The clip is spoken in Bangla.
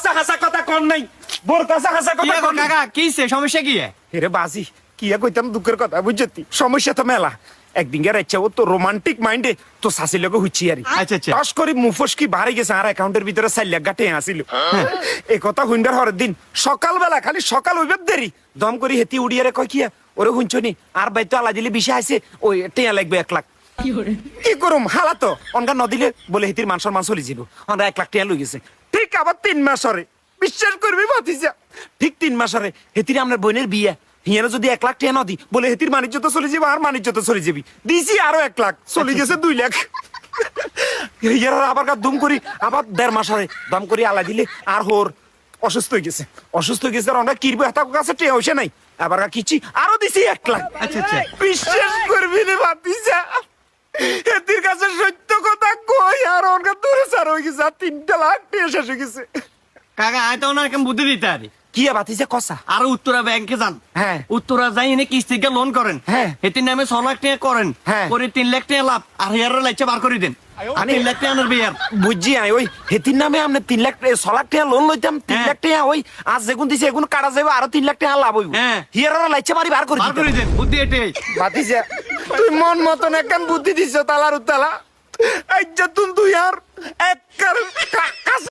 কাছে হাসা কথা কর নাই, বোর কাছে হাসা কথা কর নাই। কাকা কিছে সমস্যা কি? হেরে বাজি কি কইতাম দুঃখের কথা বুঝছি, সমস্যা তো মেলা। একদিন গে রাইছা ও তো রোমান্টিক মাইন্ডে তো শাসির লগে হুচ্ছি আরি। আচ্ছা আচ্ছা। টস করি মুফস কি বাড়ি গেছে, আর অ্যাকাউন্টের ভিতরে 4 লাখ গাটে আসিল। এই কথা হুইন্ডার হরের দিন সকালবেলা খালি সকাল হইবে দেরি দম করি হেতি উড়িয়ারে কয় কিয়া ওরে হুঞ্চনি আর বাইতো আলা দিলে বিষয় আছে ওই টেয়া লাগবে 1 লাখ। কি করুম হালা তো অনকা নদিলে বলে হেতির মান সম্মান চলে যাব, আমরা 1 লাখ টেয়া লই গেছে। ঠিক আবার 3 মাস হরে বিশ্বাস করবি ভাতিজা, ঠিক 3 মাস হরে হেতির আমার বোনের বিয়ে, হিয়ারে যদি 1 লাখ টাকা না দি বলে হেতির বাণিজ্য তো চলে যাবে, আর বাণিজ্য তো চলে যাবি। দিছি আরো 1 লাখ, চলে গেছে 2 লাখ। হিয়ার আবার দুম করি আবার 1.5 মাস হরে দাম করি আলা দিলে আর হোর অসুস্থ হয়ে গেছে, অসুস্থ হয়ে গেছে। আর আমরা কিরবো এত কাছে টেয়া হইছে নাই, আবার কিছি আরো দিছি 1 লাখ। আচ্ছা আচ্ছা। বিশ্বাস করবি রে ভাতিজা, হেতির কাছে সত্য কথা কই আর ওর দূরে সার হয়ে গেছে, আর 3 লাখ টাকা শেষ হয়ে গেছে। কাকা আয় তো ওনার কেমন বুদ্ধি দিতে আরে। কি ভাতিজা কসা? আর উত্তরা ব্যাংকে যান, হ্যাঁ উত্তরা যাই এনে কিস্তিকে লোন করেন, হ্যাঁ হেতির নামে 6 লাখ টাকা করেন, হ্যাঁ করে 3 লাখ টাকা লাভ, আর হেয়ারের লাইচা বার করে দেন। 3 লাখ টাকা আনার বিয়ার বুঝছি আই ওই হেতির নামে আমরা 3 লাখ 6 লাখ টাকা লোন লইতাম, 3 লাখ টাকা ওই আজ যেগুন দিছে এগুন কাটা যাবে, আরো 3 লাখ টাকা লাভ হইব। হিয়ারা লাইচা মারি বার করে দেন, বুদ্ধি এটাই। ভাতিজা তুই মন মতন একখান বুদ্ধি দিছ তালার উতালা, এই যে তুই আর এক